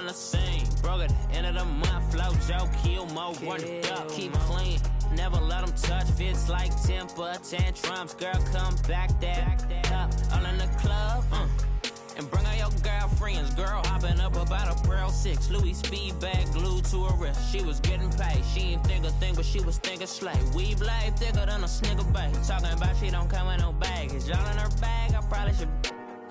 on the scene. Broke at the end of the month, flow, Joe, kill, mo, run it up, keep clean. Never let them touch, fits like temper tantrums. Girl, come back that up, all in the club, and bring all your girlfriends. Girl hopping up about a Pearl 6 Louis speed bag glued to her wrist. She was getting paid, she ain't think a thing, but she was thinking slay. We blade thicker than a snicker bag. Talking about she don't come with no baggage. All in her bag, I probably should.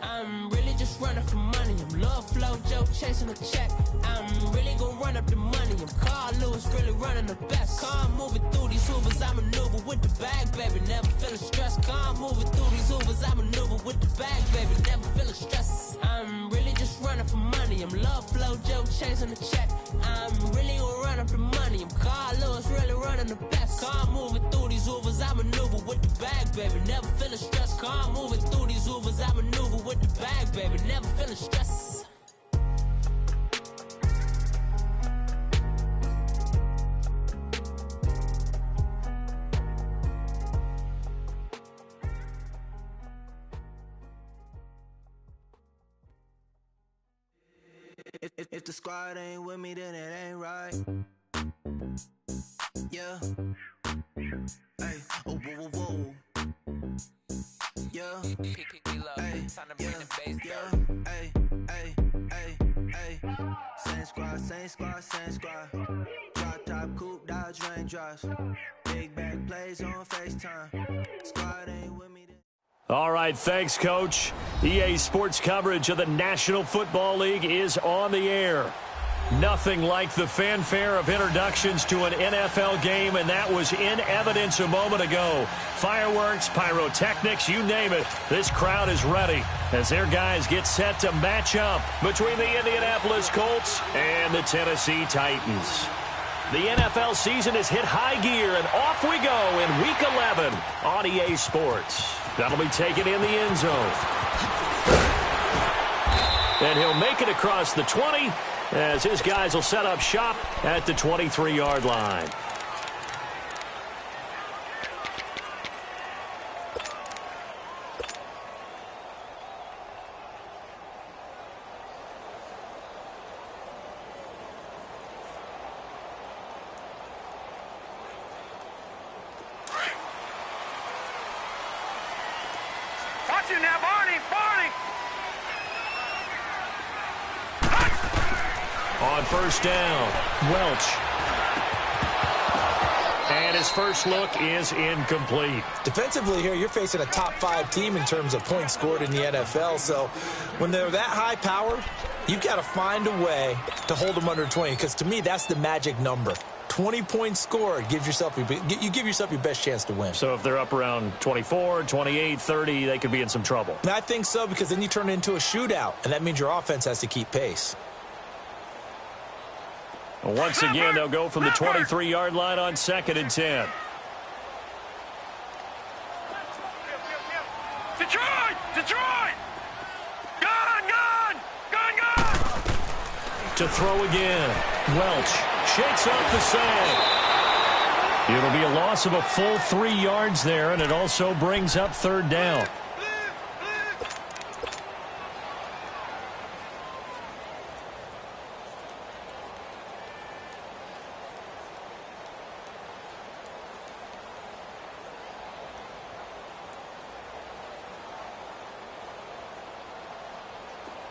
I'm really just running for money. I'm love flow, Joe chasing a check. I'm really gonna run up the money. I'm Carl Lewis, really running the best. Car moving through these Hoovers, I maneuver with the bag, baby. Never feeling stressed. Car moving through these Hoovers, I maneuver with the bag, baby. Never feeling stressed. I'm really just running for money. I'm love flow, Joe chasing a check. I'm really gonna run up the money. I'm Carl Lewis, really running the best. Car moving through these Hoovers, I maneuver with the bag, baby. Never feeling stressed. Car moving through these Hoovers, I maneuver with the bag, baby. Never feeling stressed. If the squad ain't with me, then it ain't right. Yeah. Hey. Oh, whoa, whoa, whoa. Yeah. Hey. Yeah. Hey. Hey. Hey. Hey. Same squad, same squad, same squad. Drop top, coupe, Dodge raindrops. Big back plays on FaceTime. Squad ain't with me. All right, thanks, Coach. EA Sports coverage of the National Football League is on the air. Nothing like the fanfare of introductions to an NFL game, and that was in evidence a moment ago. Fireworks, pyrotechnics, you name it. This crowd is ready as their guys get set to match up between the Indianapolis Colts and the Tennessee Titans. The NFL season has hit high gear, and off we go in Week 11 on EA Sports. That'll be taken in the end zone. And he'll make it across the 20 as his guys will set up shop at the 23-yard line. On first down, Welch. And his first look is incomplete. Defensively here, you're facing a top-5 team in terms of points scored in the NFL. So when they're that high-powered, you've got to find a way to hold them under 20. Because to me, that's the magic number. 20 points scored gives yourself you give yourself your best chance to win. So if they're up around 24, 28, 30, they could be in some trouble. And I think so, because then you turn it into a shootout, and that means your offense has to keep pace. Once again, they'll go from the 23-yard line on 2nd and 10. Detroit! Detroit! Gone! To throw again. Welch shakes off the save. It'll be a loss of a full 3 yards there, and it also brings up 3rd down.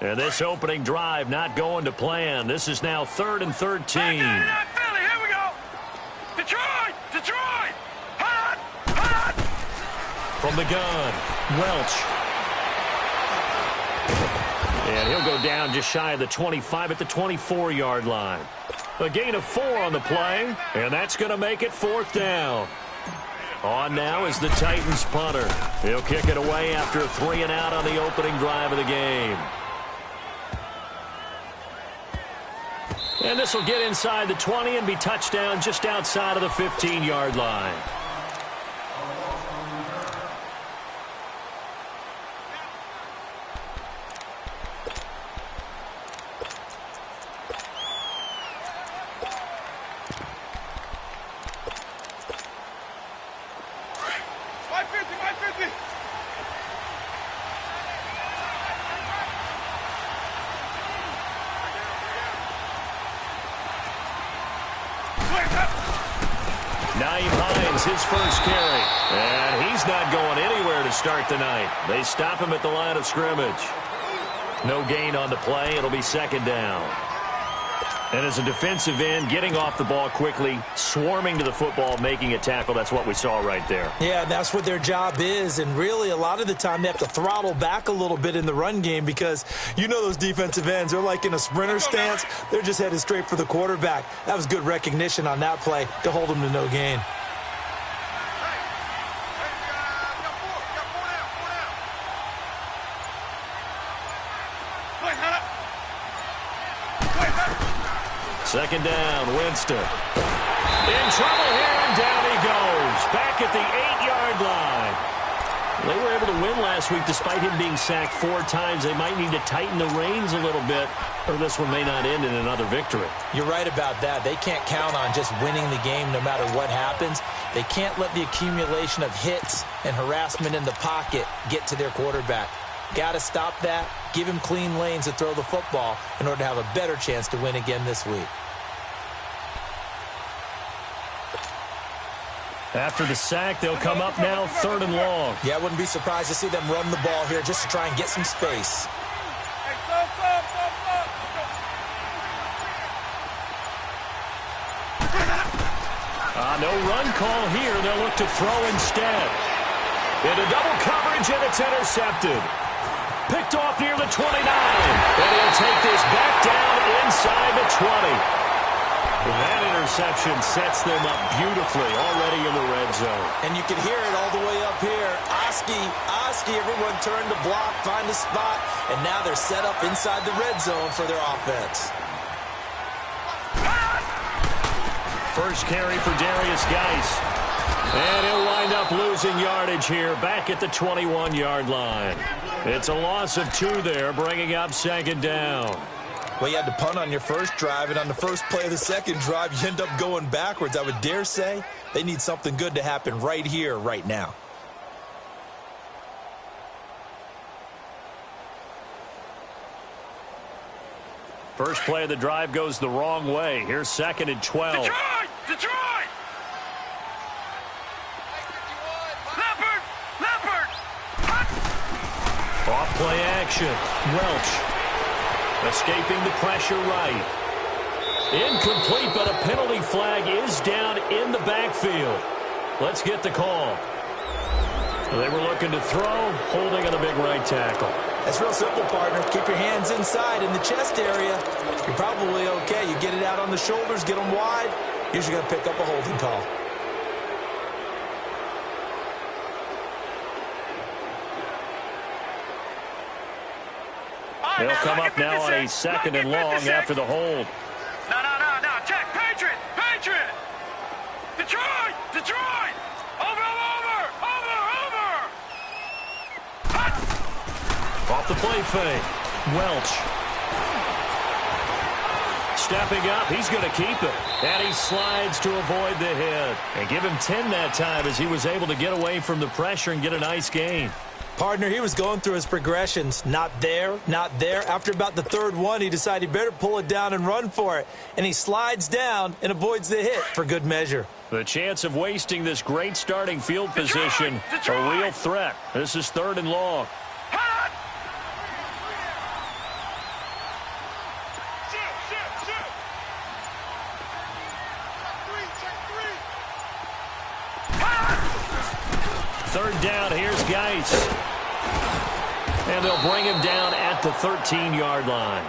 And this opening drive not going to plan. This is now 3rd and 13. Here we go. Detroit! Hot! From the gun, Welch. And he'll go down just shy of the 25 at the 24-yard line. A gain of 4 on the play, and that's going to make it 4th down. On now is the Titans punter. He'll kick it away after a 3 and out on the opening drive of the game. And this will get inside the 20 and be touchdown just outside of the 15-yard line. Naeem Hines, his first carry. And he's not going anywhere to start the night. They stop him at the line of scrimmage. No gain on the play. It'll be second down. And as a defensive end, getting off the ball quickly, swarming to the football, making a tackle, that's what we saw right there. Yeah, that's what their job is. And really, a lot of the time, they have to throttle back a little bit in the run game because you know those defensive ends, they're like in a sprinter stance. They're just headed straight for the quarterback. That was good recognition on that play to hold them to no gain. Second down, Winston. In trouble here, and down he goes. Back at the 8-yard line. They were able to win last week despite him being sacked 4 times. They might need to tighten the reins a little bit, or this one may not end in another victory. You're right about that. They can't count on just winning the game no matter what happens. They can't let the accumulation of hits and harassment in the pocket get to their quarterback. Got to stop that, give him clean lanes to throw the football in order to have a better chance to win again this week. After the sack, they'll come up now 3rd and long. Yeah, I wouldn't be surprised to see them run the ball here just to try and get some space. No run call here. They'll look to throw instead. Into double coverage, and it's intercepted. Picked off near the 29. And he'll take this back down inside the 20. That interception sets them up beautifully already in the red zone. And you can hear it all the way up here. Oski, everyone turned to block, find a spot, and now they're set up inside the red zone for their offense. First carry for Darius Geis. And he'll wind up losing yardage here back at the 21-yard line. It's a loss of 2 there, bringing up second down. Well, you had to punt on your first drive, and on the first play of the second drive, you end up going backwards. I would dare say they need something good to happen right here, right now. First play of the drive goes the wrong way. Here's 2nd and 12. Detroit! Off play action. Welch. Escaping the pressure right. Incomplete, but a penalty flag is down in the backfield. Let's get the call. They were looking to throw, holding on a big right tackle. That's real simple, partner. Keep your hands inside in the chest area. You're probably okay. You get it out on the shoulders, get them wide. Usually going to pick up a holding call. They'll come up now on a 2nd and long after the hold. No. Check. Patriot. Detroit. Over. Off the play fake. Welch. Stepping up, he's going to keep it. And he slides to avoid the hit. And give him 10 that time as he was able to get away from the pressure and get a nice gain. Partner, he was going through his progressions. Not there. After about the 3rd one, he decided he better pull it down and run for it. And he slides down and avoids the hit for good measure. The chance of wasting this great starting field position, a real threat. This is 3rd and long. Third down, here's Geis. And they'll bring him down at the 13-yard line.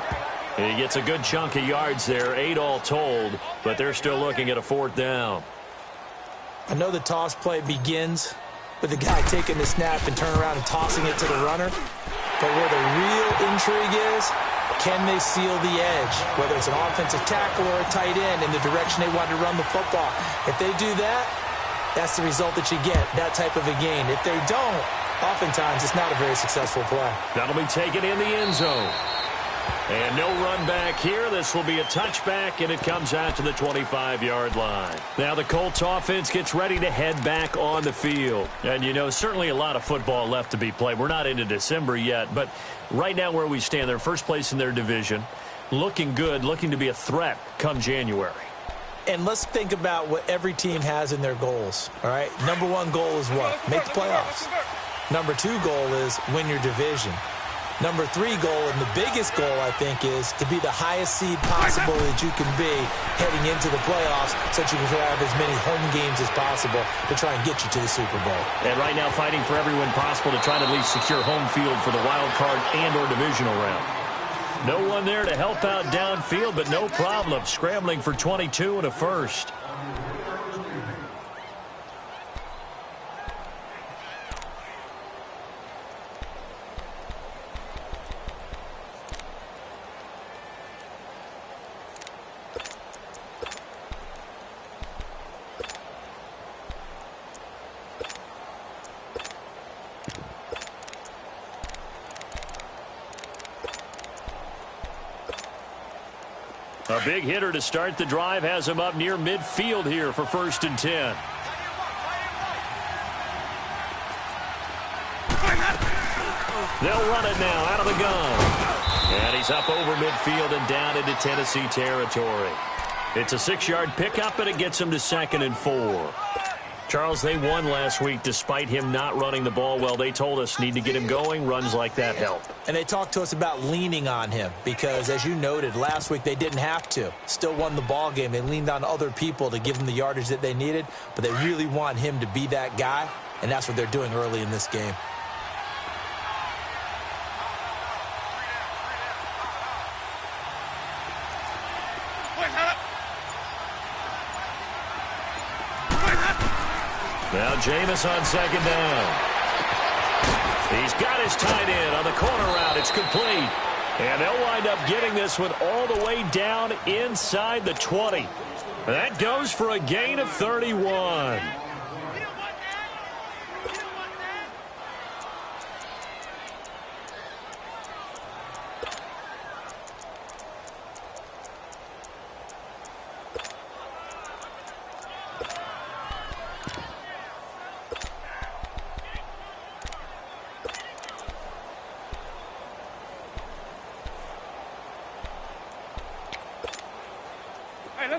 He gets a good chunk of yards there, 8 all told, but they're still looking at a 4th down. I know the toss play begins with the guy taking the snap and turn around and tossing it to the runner. But where the real intrigue is, can they seal the edge? Whether it's an offensive tackle or a tight end in the direction they want to run the football. If they do that, that's the result that you get, that type of a gain. If they don't, oftentimes it's not a very successful play. That'll be taken in the end zone. And no run back here. This will be a touchback, and it comes out to the 25-yard line. Now the Colts offense gets ready to head back on the field. And, you know, certainly a lot of football left to be played. We're not into December yet, but right now where we stand, they're first place in their division, looking good, looking to be a threat come January. And let's think about what every team has in their goals, all right? Number one goal is what? Make the playoffs. Number two goal is win your division. Number three goal, and the biggest goal, I think, is to be the highest seed possible that you can be heading into the playoffs so that you can have as many home games as possible to try and get you to the Super Bowl. And right now fighting for every win possible to try to at least secure home field for the wild card and or divisional round. No one there to help out downfield, but no problem. Scrambling for 22 and a first. A big hitter to start the drive has him up near midfield here for 1st and 10. They'll run it now out of the gun. And he's up over midfield and down into Tennessee territory. It's a 6-yard pickup, and it gets him to 2nd and 4. Charles, they won last week despite him not running the ball well. They told us need to get him going. Runs like that help. And they talked to us about leaning on him because, as you noted, last week they didn't have to. Still won the ball game. They leaned on other people to give them the yardage that they needed, but they really want him to be that guy, and that's what they're doing early in this game. Now Jameis on 2nd down. He's got his tight end on the corner route. It's complete. And they'll wind up getting this one all the way down inside the 20. That goes for a gain of 31.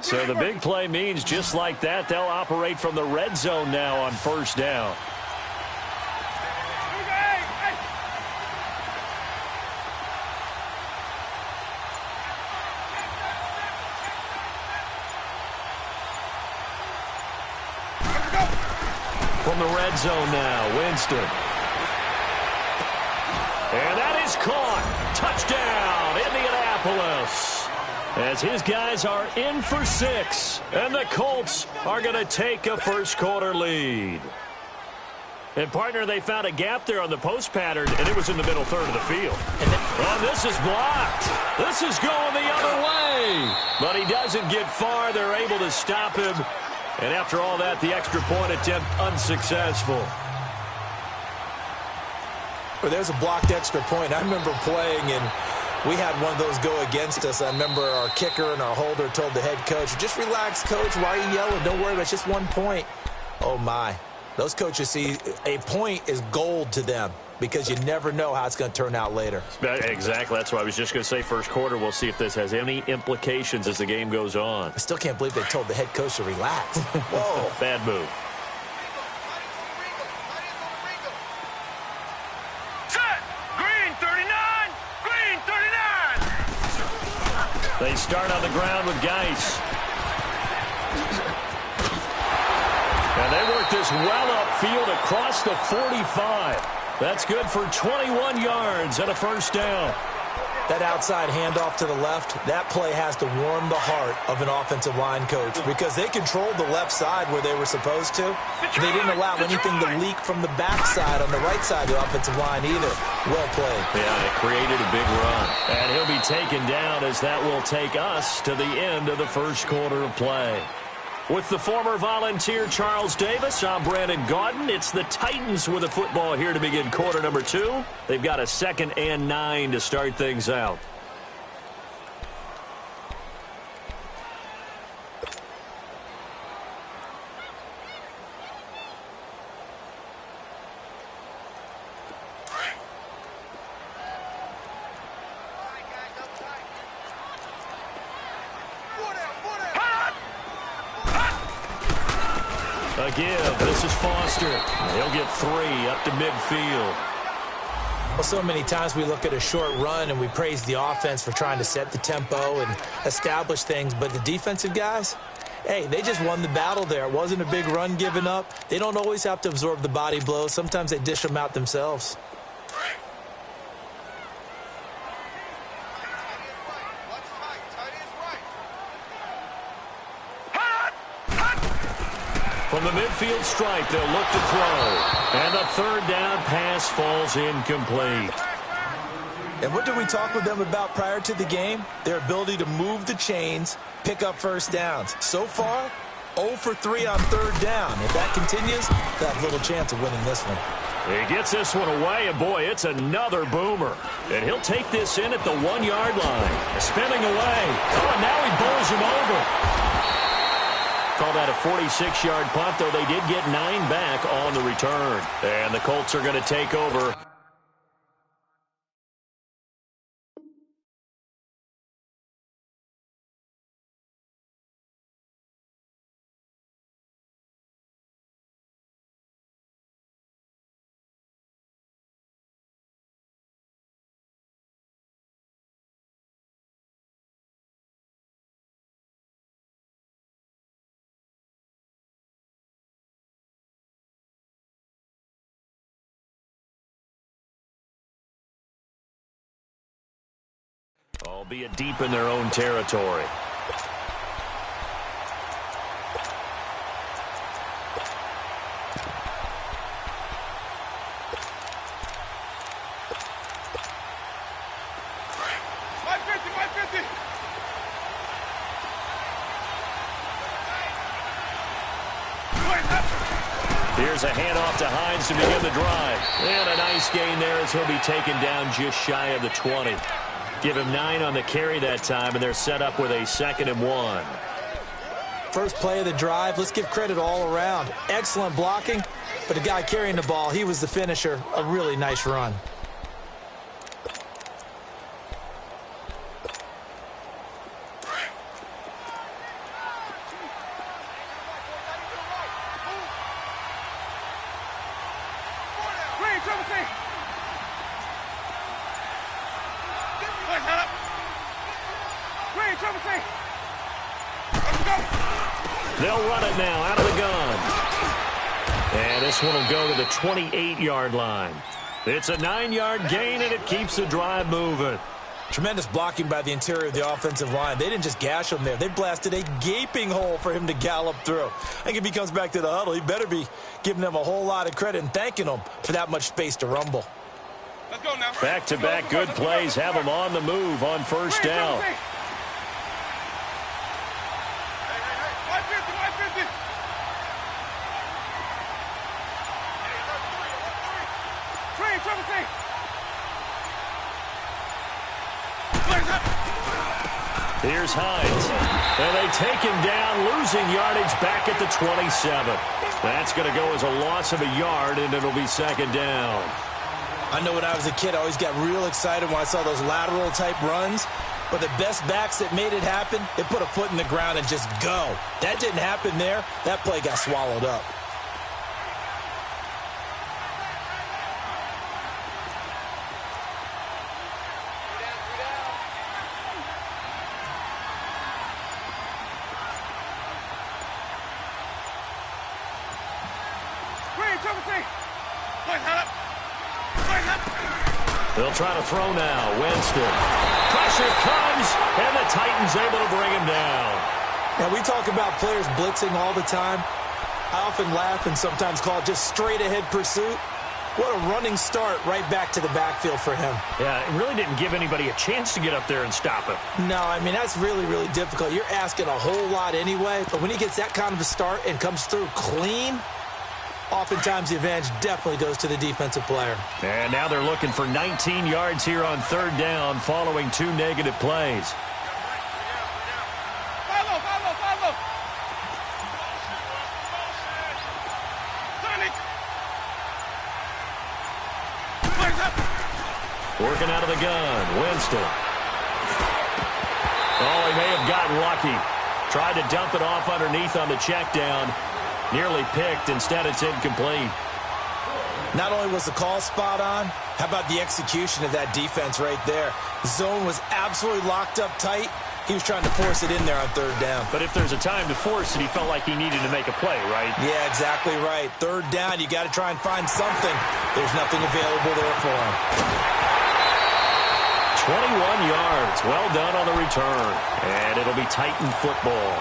So the big play means just like that, they'll operate from the red zone now on 1st down. From the red zone now, Winston. And that is caught. Touchdown, Indianapolis. As his guys are in for 6. And the Colts are going to take a first-quarter lead. And, partner, they found a gap there on the post pattern, and it was in the middle third of the field. And this is blocked. This is going the other way. But he doesn't get far. They're able to stop him. And after all that, the extra point attempt unsuccessful. Well, there's a blocked extra point. I remember playing, and we had one of those go against us. I remember our kicker and our holder told the head coach, just relax, coach. Why are you yelling? Don't worry about it. It's just 1 point. Oh, my. Those coaches see a point is gold to them because you never know how it's going to turn out later. Exactly. That's what I was just going to say. First quarter, we'll see if this has any implications as the game goes on. I still can't believe they told the head coach to relax. Whoa. Bad move. They start on the ground with Geis. And they work this well upfield across the 45. That's good for 21 yards and a first down. That outside handoff to the left, that play has to warm the heart of an offensive line coach because they controlled the left side where they were supposed to. They didn't allow anything to leak from the backside on the right side of the offensive line either. Well played. Yeah, it created a big run. And he'll be taken down as that will take us to the end of the first quarter of play. With the former Volunteer Charles Davis, I'm Brandon Gaudin. It's the Titans with the football here to begin quarter number 2. They've got a 2nd and 9 to start things out. A give. This is Foster. He'll get 3 up to midfield. Well, so many times we look at a short run and we praise the offense for trying to set the tempo and establish things, but the defensive guys, hey, they just won the battle there. It wasn't a big run given up. They don't always have to absorb the body blows. Sometimes they dish them out themselves. From the midfield stripe, they'll look to throw. And the third down pass falls incomplete. And what did we talk with them about prior to the game? Their ability to move the chains, pick up first downs. So far, 0 for 3 on third down. If that continues, they have little chance of winning this one. He gets this one away, and boy, it's another boomer. And he'll take this in at the 1-yard line. Spinning away. Oh, and now he bowls him over. Call that a 46-yard punt, though they did get 9 back on the return. And the Colts are going to take over. Albeit deep in their own territory. Here's a handoff to Hines to begin the drive. And a nice gain there as he'll be taken down just shy of the 20. Give him 9 on the carry that time, and they're set up with a 2nd and 1. First play of the drive, let's give credit all around. Excellent blocking, but the guy carrying the ball, he was the finisher. A really nice run. They'll run it now out of the gun. And this one will go to the 28-yard line. It's a 9-yard gain, and it keeps the drive moving. Tremendous blocking by the interior of the offensive line. They didn't just gash him there. They blasted a gaping hole for him to gallop through. I think if he comes back to the huddle, he better be giving them a whole lot of credit and thanking them for that much space to rumble. Let's go now. Back-to-back good plays have them on the move on first down. Here's Hines. And they take him down, losing yardage back at the 27. That's going to go as a loss of a yard, and it'll be 2nd down. I know when I was a kid, I always got real excited when I saw those lateral-type runs. But the best backs that made it happen, they put a foot in the ground and just go. That didn't happen there. That play got swallowed up. They'll try to throw now. Winston. Pressure comes, and the Titans able to bring him down. Now, we talk about players blitzing all the time. I often laugh and sometimes call it just straight-ahead pursuit. What a running start right back to the backfield for him. Yeah, it really didn't give anybody a chance to get up there and stop him. No, I mean, that's really, really difficult. You're asking a whole lot anyway, but when he gets that kind of a start and comes through clean, oftentimes the advantage definitely goes to the defensive player. And now they're looking for 19 yards here on third down following 2 negative plays. Working out of the gun, Winston. Oh, he may have gotten lucky. Tried to dump it off underneath on the check down. Nearly picked. Instead, it's incomplete. Not only was the call spot on, how about the execution of that defense right there? The zone was absolutely locked up tight. He was trying to force it in there on third down. But if there's a time to force it, he felt like he needed to make a play, right? Yeah, exactly right. Third down, you got to try and find something. There's nothing available there for him. 21 yards. Well done on the return. And it'll be Titan football.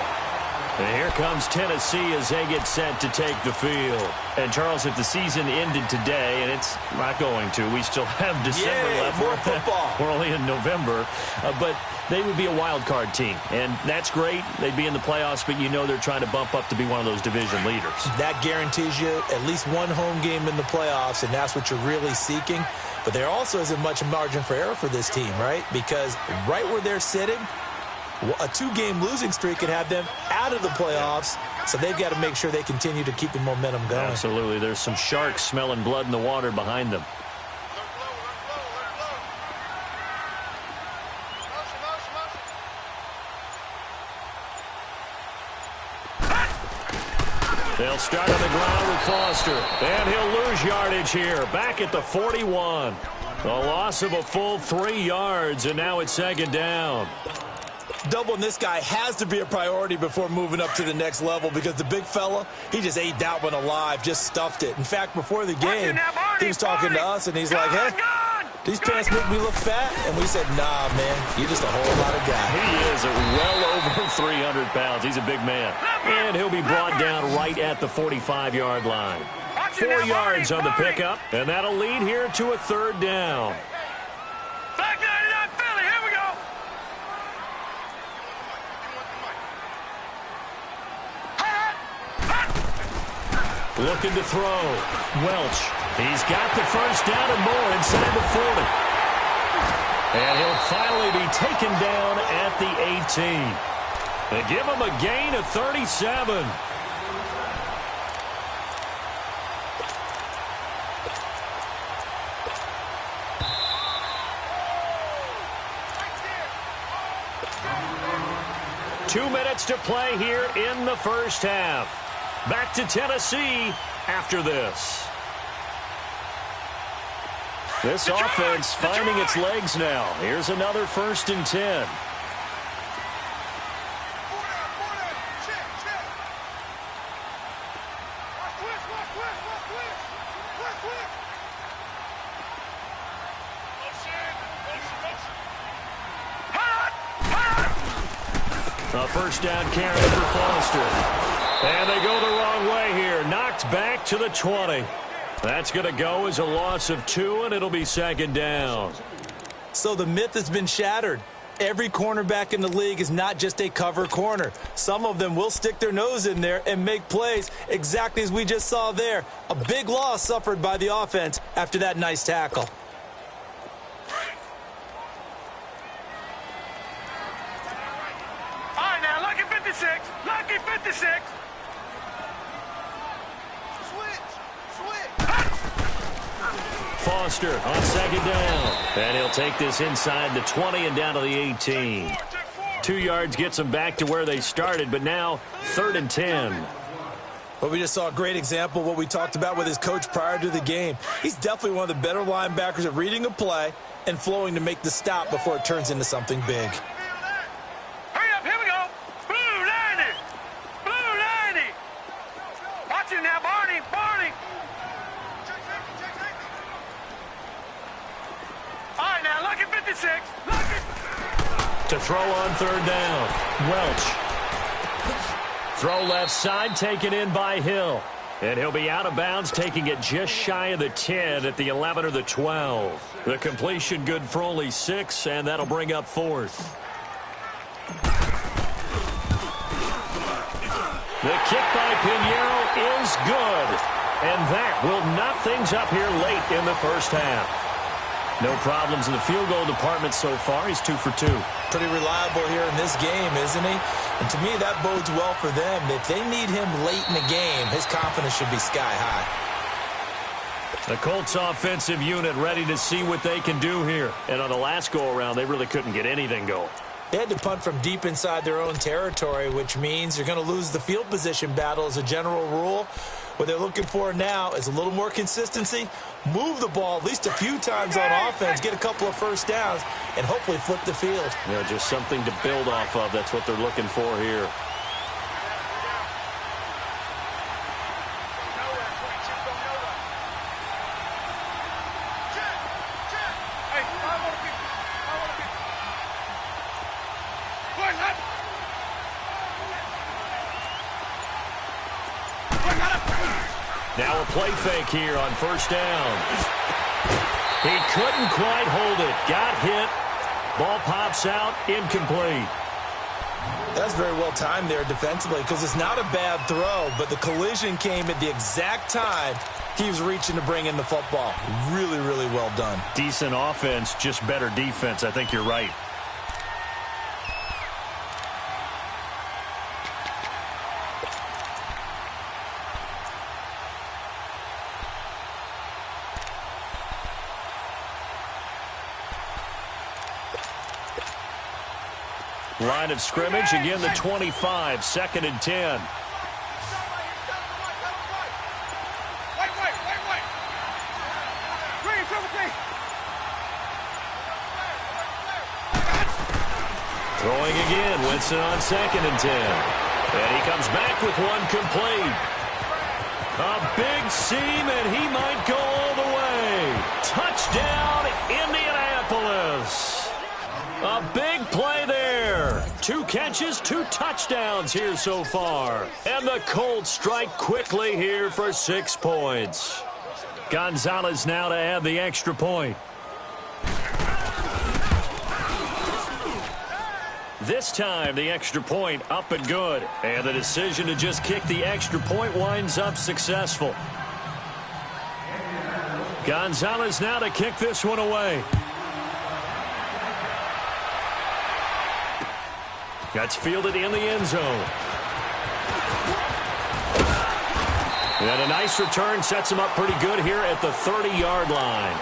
And here comes Tennessee as they get set to take the field. And, Charles, if the season ended today, and it's not going to, we still have December left. More football. We're only in November. But they would be a wild card team. And that's great. They'd be in the playoffs, but you know they're trying to bump up to be one of those division leaders. That guarantees you at least one home game in the playoffs, and that's what you're really seeking. But there also isn't much margin for error for this team, right? Because right where they're sitting, a two-game losing streak could have them out of the playoffs, so they've got to make sure they continue to keep the momentum going. Absolutely. There's some sharks smelling blood in the water behind them. They'll start on the ground with Foster, and he'll lose yardage here, back at the 41. A loss of a full 3 yards, and now it's second down. Doubling this guy has to be a priority before moving up to the next level because the big fella, he just ate that one alive, just stuffed it. In fact, before the game, he was talking to us, and he's like, hey, these pants make me look fat? And we said, nah, man, you're just a whole lot of guy. He is well over 300 pounds. He's a big man. And he'll be brought down right at the 45-yard line. 4 yards on the pickup, and that'll lead here to a third down. Looking to throw. Welch. He's got the first down and more inside the 40. And he'll finally be taken down at the 18. They give him a gain of 37. Two minutes to play here in the first half. Back to Tennessee after this. This offense finding its legs now. Here's another 1st and 10. A first down carry for Foster. And they go the wrong way here. Knocked back to the 20. That's going to go as a loss of 2, and it'll be second down. So the myth has been shattered. Every cornerback in the league is not just a cover corner. Some of them will stick their nose in there and make plays exactly as we just saw there. A big loss suffered by the offense after that nice tackle. All right, now, lucky 56. Lucky 56. Foster on second down. And he'll take this inside the 20 and down to the 18. 2 yards gets them back to where they started, but now 3rd and 10. Well, we just saw a great example of what we talked about with his coach prior to the game. He's definitely one of the better linebackers at reading a play and flowing to make the stop before it turns into something big. Hurry up, here we go. Blue 90. Blue 90. Watch it now, Barney. Barney. All right, now, lucky 56. Lucky. To throw on third down. Welch. Throw left side, taken in by Hill. And he'll be out of bounds, taking it just shy of the 10 at the 11 or the 12. The completion good for only 6, and that'll bring up 4th. The kick by Pinheiro is good. And that will knock things up here late in the first half. No problems in the field goal department so far. He's 2 for 2. Pretty reliable here in this game, isn't he? And to me, that bodes well for them. If they need him late in the game, his confidence should be sky high. The Colts offensive unit ready to see what they can do here. And on the last go-around, they really couldn't get anything going. They had to punt from deep inside their own territory, which means you're going to lose the field position battle as a general rule. What they're looking for now is a little more consistency, move the ball at least a few times on offense, get a couple of first downs, and hopefully flip the field. Yeah, just something to build off of. That's what they're looking for here. Now a play fake here on first down. He couldn't quite hold it. Got hit. Ball pops out. Incomplete. That's very well timed there defensively because it's not a bad throw, but the collision came at the exact time he was reaching to bring in the football. Really, really well done. Decent offense, just better defense. I think you're right. Line of scrimmage, again the 25, 2nd and 10. Throwing again, Winston on 2nd and 10. And he comes back with one complete. A big seam, and he might go all the way. Touchdown, Indianapolis. A big play there. 2 catches, 2 touchdowns here so far. And the Colts strike quickly here for 6 points. Gonzalez now to add the extra point. This time, the extra point up and good. And the decision to just kick the extra point winds up successful. Gonzalez now to kick this one away. That's fielded in the end zone. And a nice return sets him up pretty good here at the 30-yard line.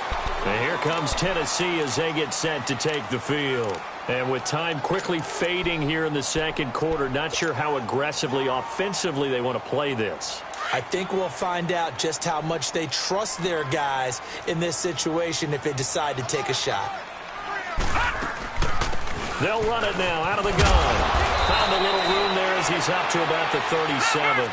And here comes Tennessee as they get set to take the field. And with time quickly fading here in the second quarter, not sure how aggressively, offensively they want to play this. I think we'll find out just how much they trust their guys in this situation if they decide to take a shot. They'll run it now out of the gun. Found a little room there as he's up to about the 37.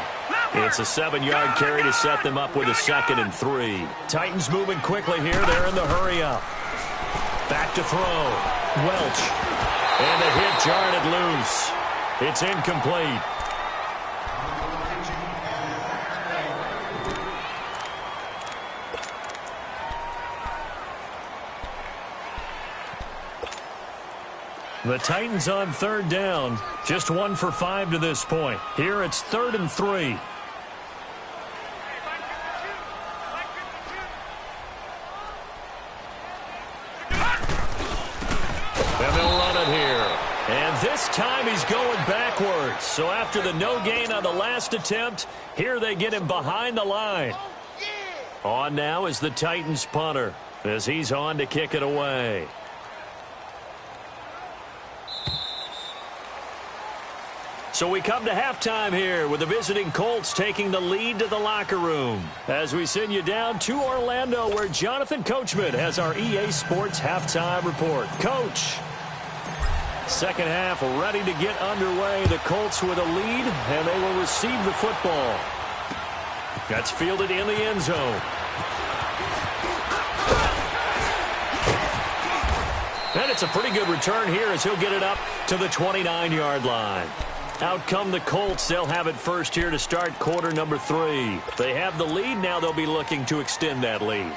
It's a 7-yard carry to set them up with a 2nd and 3. Titans moving quickly here. They're in the hurry up. Back to throw. Welch. And the hit jarred it loose. It's incomplete. The Titans on 3rd down. Just 1 for 5 to this point. Here it's 3rd and 3. And they'll run it here. And this time he's going backwards. So after the no gain on the last attempt, here they get him behind the line. On now is the Titans punter as he's on to kick it away. So we come to halftime here with the visiting Colts taking the lead to the locker room. As we send you down to Orlando where Jonathan Coachman has our EA Sports halftime report. Coach, second half ready to get underway. The Colts with a lead, and they will receive the football. That's fielded in the end zone. And it's a pretty good return here as he'll get it up to the 29-yard line. Out come the Colts. They'll have it first here to start quarter number 3. They have the lead. Now they'll be looking to extend that lead.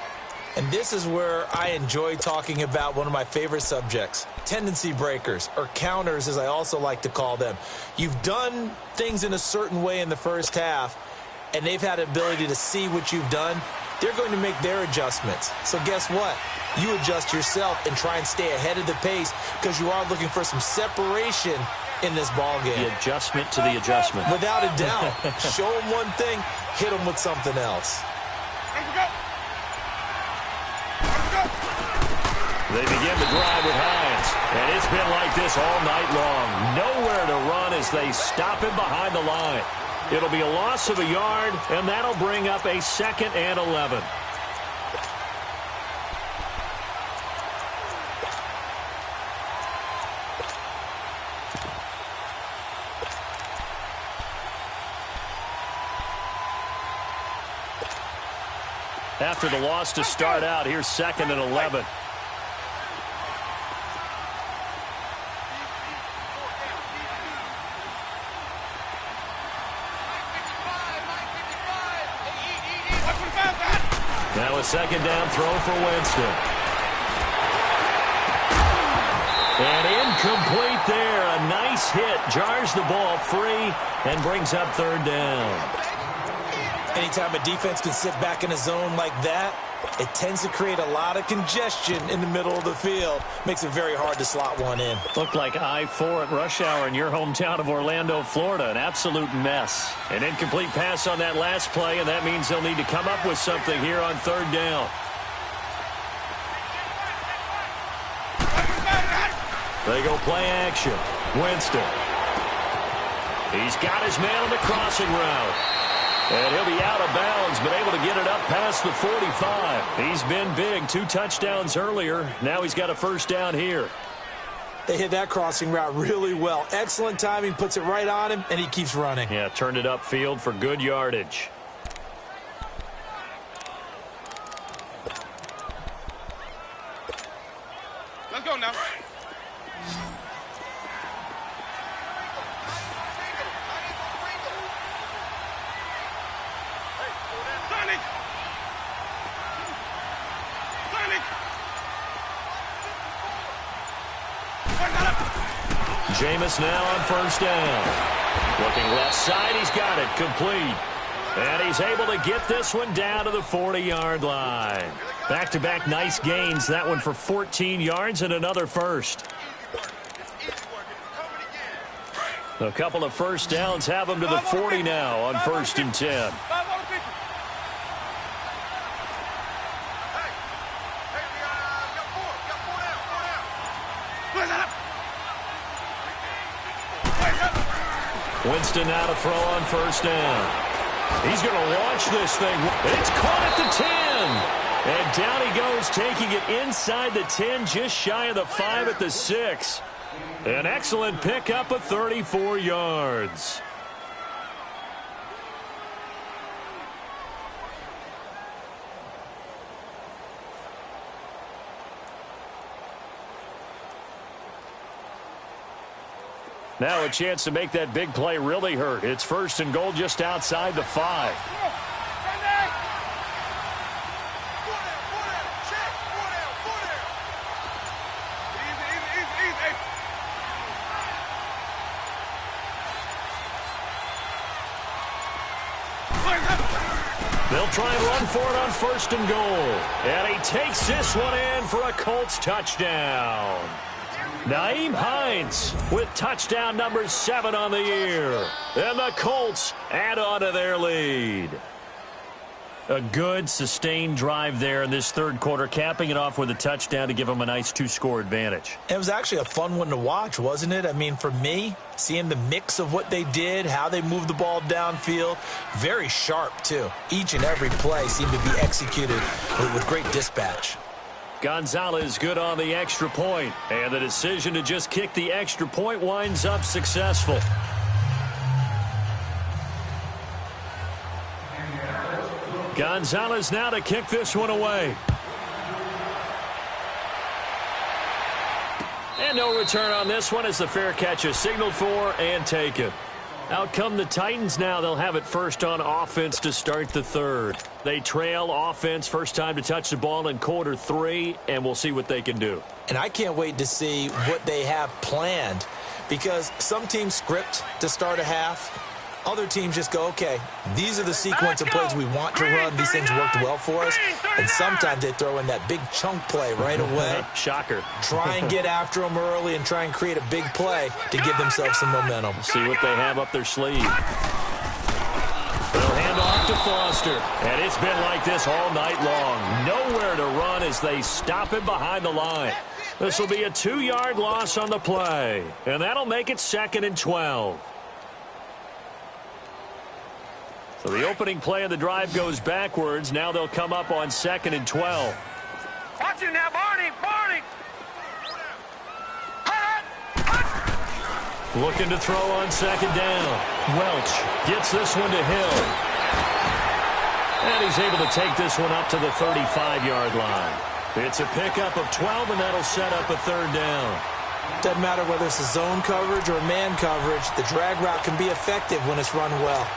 And this is where I enjoy talking about one of my favorite subjects, tendency breakers, or counters as I also like to call them. You've done things in a certain way in the first half, and they've had an ability to see what you've done. They're going to make their adjustments. So guess what? You adjust yourself and try and stay ahead of the pace because you are looking for some separation in this ball game. The adjustment to the adjustment. Without a doubt. Show them one thing, hit them with something else. They begin the drive with Hines. And it's been like this all night long. Nowhere to run as they stop him behind the line. It'll be a loss of a yard, and that'll bring up a 2nd and 11. After the loss to start out, here's 2nd and 11. Now a 2nd down throw for Winston. And incomplete there. A nice hit. Jars the ball free and brings up 3rd down. Anytime a defense can sit back in a zone like that, it tends to create a lot of congestion in the middle of the field. Makes it very hard to slot one in. Looked like I-4 at rush hour in your hometown of Orlando, Florida. An absolute mess. An incomplete pass on that last play, and that means they'll need to come up with something here on 3rd down. They go play action. Winston. He's got his man on the crossing route. And he'll be out of bounds, but able to get it up past the 45. He's been big. 2 touchdowns earlier. Now he's got a 1st down here. They hit that crossing route really well. Excellent timing, puts it right on him, and he keeps running. Yeah, turned it upfield for good yardage. Let's go now. Jameis now on 1st down. Looking left side, he's got it complete. And he's able to get this one down to the 40-yard line. Back-to-back nice gains. That one for 14 yards and another 1st. A couple of 1st downs have him to the 40 now on 1st and 10. Winston now to throw on 1st down. He's going to launch this thing. It's caught at the 10. And down he goes, taking it inside the 10, just shy of the 5 at the 6. An excellent pickup of 34 yards. Now a chance to make that big play really hurt. It's 1st and goal just outside the 5. They'll try and run for it on 1st and goal. And he takes this one in for a Colts touchdown. Nyheim Hines with touchdown number 7 on the year. And the Colts add on to their lead. A good, sustained drive there in this 3rd quarter, capping it off with a touchdown to give them a nice 2-score advantage. It was actually a fun one to watch, wasn't it? I mean, for me, seeing the mix of what they did, how they moved the ball downfield, very sharp, too. Each and every play seemed to be executed with great dispatch. Gonzalez good on the extra point, and the decision to just kick the extra point winds up successful. Gonzalez now to kick this one away. And no return on this one as the fair catch is signaled for and taken. Out come the Titans now. They'll have it 1st on offense to start the 3rd. They trail offense, first time to touch the ball in quarter 3, and we'll see what they can do. And I can't wait to see what they have planned, because some teams script to start a half. Other teams just go, okay, these are the sequence of plays we want to run. These things worked well for us. And sometimes they throw in that big chunk play right away. Shocker. Try and get after them early and try and create a big play to give themselves some momentum. See what they have up their sleeve. They'll hand off to Foster. And it's been like this all night long. Nowhere to run as they stop him behind the line. This will be a 2-yard loss on the play, and that'll make it 2nd and 12. So the opening play of the drive goes backwards. Now they'll come up on 2nd and 12. Watch you now, Barney! Barney! Looking to throw on 2nd down. Welch gets this one to Hill. And he's able to take this one up to the 35-yard line. It's a pickup of 12, and that'll set up a 3rd down. Doesn't matter whether it's a zone coverage or man coverage, the drag route can be effective when it's run well.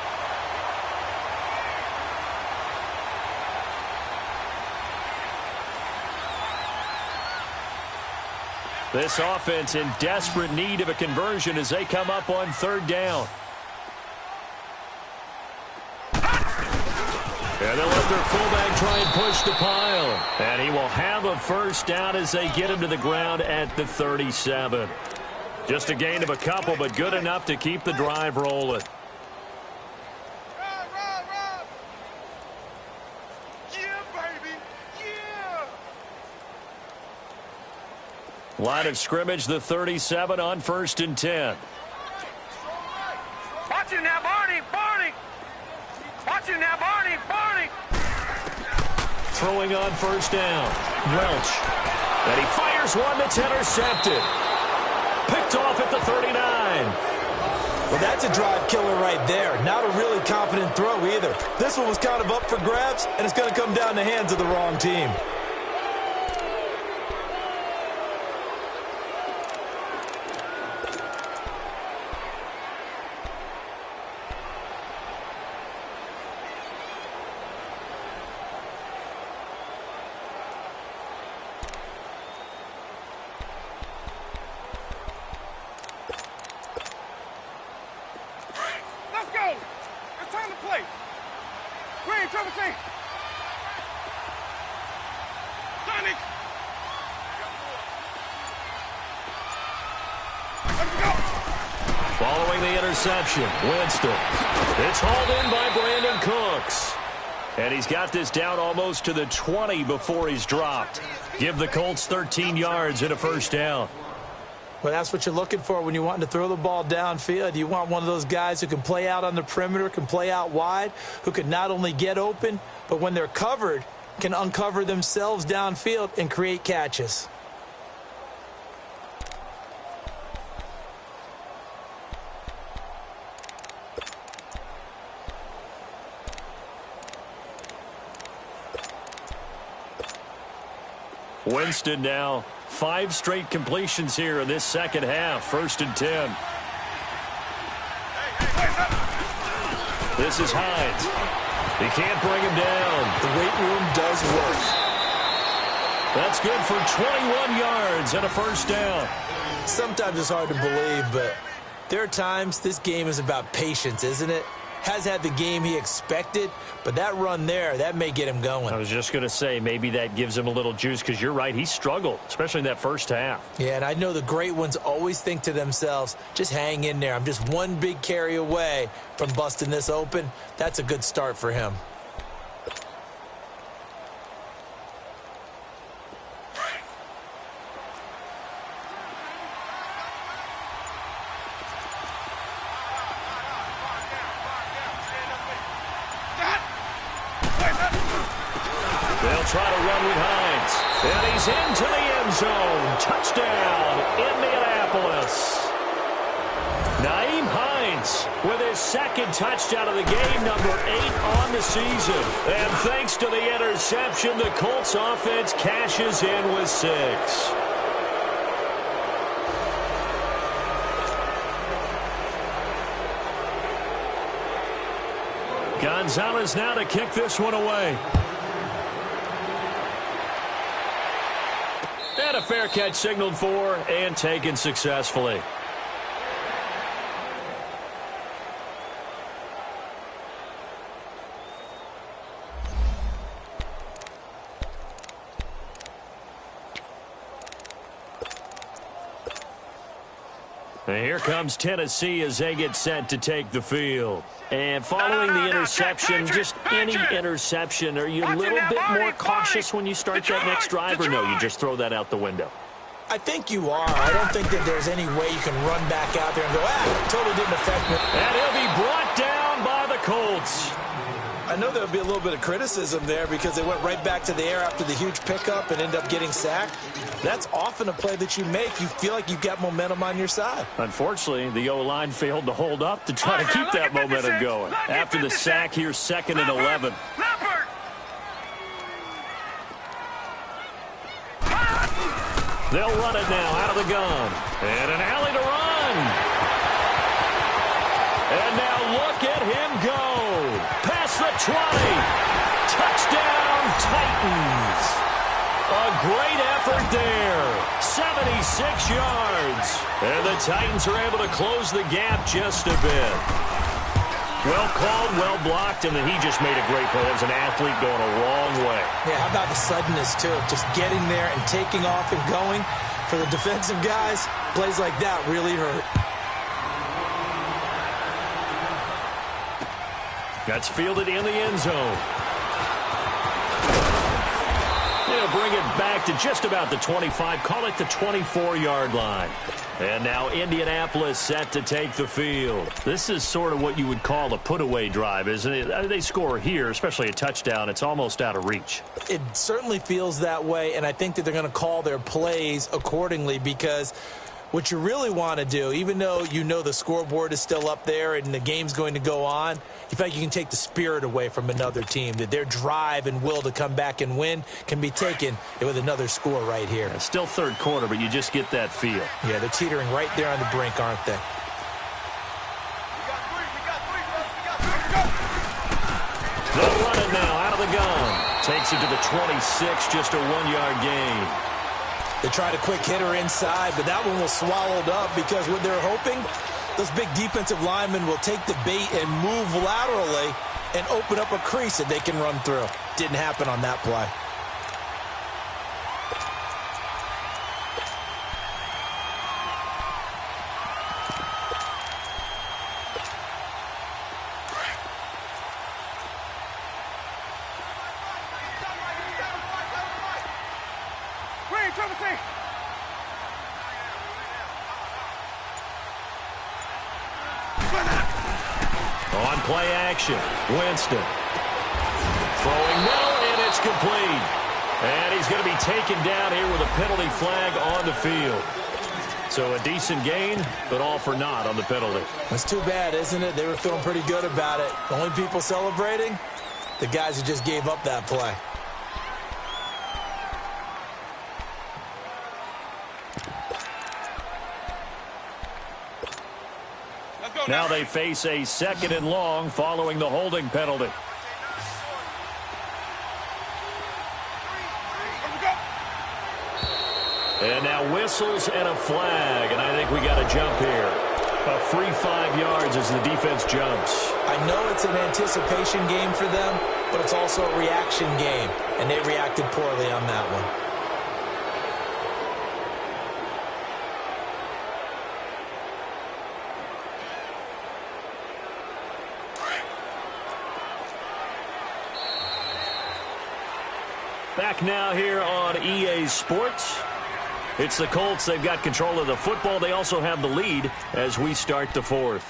This offense in desperate need of a conversion as they come up on 3rd down. And they'll let their fullback try and push the pile. And he will have a 1st down as they get him to the ground at the 37. Just a gain of a couple, but good enough to keep the drive rolling. Line of scrimmage, the 37 on 1st and 10. Watch you now, Barney! Barney! Watch you now, Barney! Barney! Throwing on 1st down. Welch. And he fires one that's intercepted. Picked off at the 39. Well, that's a drive killer right there. Not a really confident throw either. This one was kind of up for grabs, and it's going to come down the hands of the wrong team. Following the interception, Winston. It's hauled in by Brandon Cooks. And he's got this down almost to the 20 before he's dropped. Give the Colts 13 yards and a 1st down. Well, that's what you're looking for when you're wanting to throw the ball downfield. You want one of those guys who can play out on the perimeter, can play out wide, who can not only get open, but when they're covered, can uncover themselves downfield and create catches. Winston now 5 straight completions here in this 2nd half. 1st and 10. This is Hines. He can't bring him down. The weight room does work. That's good for 21 yards and a 1st down. Sometimes it's hard to believe, but there are times this game is about patience, isn't it? Has had the game he expected, but that run there, that may get him going. I was just going to say, maybe that gives him a little juice, because you're right, he struggled, especially in that 1st half. Yeah, and I know the great ones always think to themselves, just hang in there. I'm just one big carry away from busting this open. That's a good start for him. Try to run with Hines. And he's into the end zone. Touchdown, Indianapolis. Nyheim Hines with his 2nd touchdown of the game, number 8 on the season. And thanks to the interception, the Colts offense cashes in with 6. Gonzalez now to kick this one away. And a fair catch signaled for and taken successfully. And here comes Tennessee as they get set to take the field. And following the interception, just any interception, are you a little bit more cautious when you start that next drive, or no, you just throw that out the window? I think you are. I don't think that there's any way you can run back out there and go, totally didn't affect me. And he'll be brought down by the Colts. I know there'll be a little bit of criticism there because they went right back to the air after the huge pickup and end up getting sacked. That's often a play that you make. You feel like you've got momentum on your side. Unfortunately, the O-line failed to hold up to try to keep that momentum going. After the sack, here's 2nd and 11. They'll run it now out of the gun. And an alley to run. And now look at him go. Past the 20. Touchdown, Titans. A great effort there. 76 yards. And the Titans are able to close the gap just a bit. Well called, well blocked, and then he just made a great play. That was an athlete going a long way. Yeah, how about the suddenness, too? Just getting there and taking off and going. For the defensive guys, plays like that really hurt. That's fielded in the end zone. They'll bring it back to just about the 25. Call it the 24-yard line. And now Indianapolis set to take the field. This is sort of what you would call a put-away drive, isn't it? They score here, especially a touchdown. It's almost out of reach. It certainly feels that way, and I think that they're going to call their plays accordingly because what you really want to do, even though you know the scoreboard is still up there and the game's going to go on, you feel like you can take the spirit away from another team, that their drive and will to come back and win can be taken with another score right here. Yeah, still third quarter, but you just get that feel. Yeah, they're teetering right there on the brink, aren't they? They'll run it now out of the gun. Takes it to the 26, just a 1-yard gain. They tried a quick hitter inside, but that one was swallowed up because what they're hoping, those big defensive linemen will take the bait and move laterally and open up a crease that they can run through. Didn't happen on that play. On play action, Winston. Throwing middle, and it's complete. And he's going to be taken down here with a penalty flag on the field. So a decent gain, but all for naught on the penalty. That's too bad, isn't it? They were feeling pretty good about it. The only people celebrating, the guys who just gave up that play. Now they face a 2nd and long following the holding penalty. And now whistles and a flag, and I think we got a jump here. A free 5 yards as the defense jumps. I know it's an anticipation game for them, but it's also a reaction game, and they reacted poorly on that one. Back now here on EA Sports. It's the Colts. They've got control of the football. They also have the lead as we start the 4th.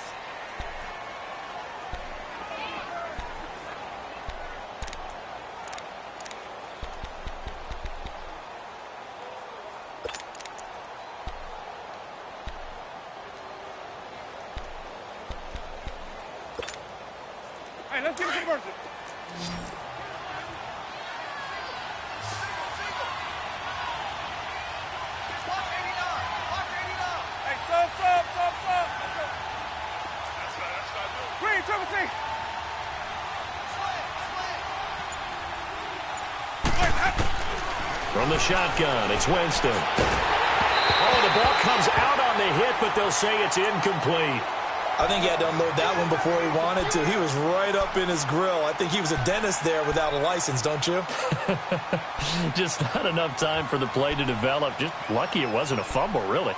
Hey, let's get a conversion. From the shotgun, it's Winston. Oh, the ball comes out on the hit, but they'll say it's incomplete. I think he had to unload that one before he wanted to. He was right up in his grill. I think he was a dentist there without a license, don't you? Just not enough time for the play to develop. Just lucky it wasn't a fumble, really.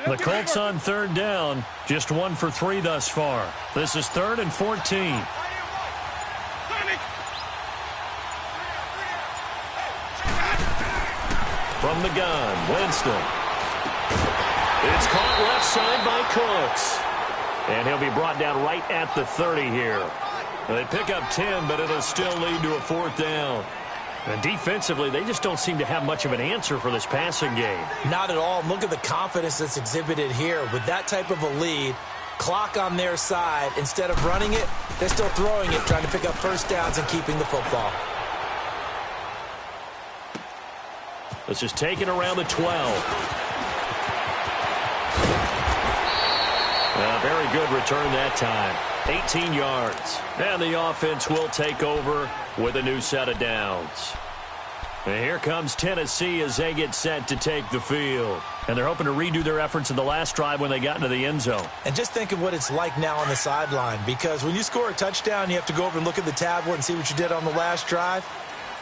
The Colts on third down, just 1 for 3 thus far. This is 3rd and 14. From the gun, Winston. It's caught left side by Cooks. And he'll be brought down right at the 30 here. They pick up 10, but it'll still lead to a 4th down. And defensively, they just don't seem to have much of an answer for this passing game. Not at all. Look at the confidence that's exhibited here. With that type of a lead, clock on their side, instead of running it, they're still throwing it, trying to pick up first downs and keeping the football. This is taken around the 12. Very good return that time. 18 yards. And the offense will take over with a new set of downs. And here comes Tennessee as they get set to take the field. And they're hoping to redo their efforts in the last drive when they got into the end zone. And just think of what it's like now on the sideline. Because when you score a touchdown, you have to go over and look at the tablet and see what you did on the last drive.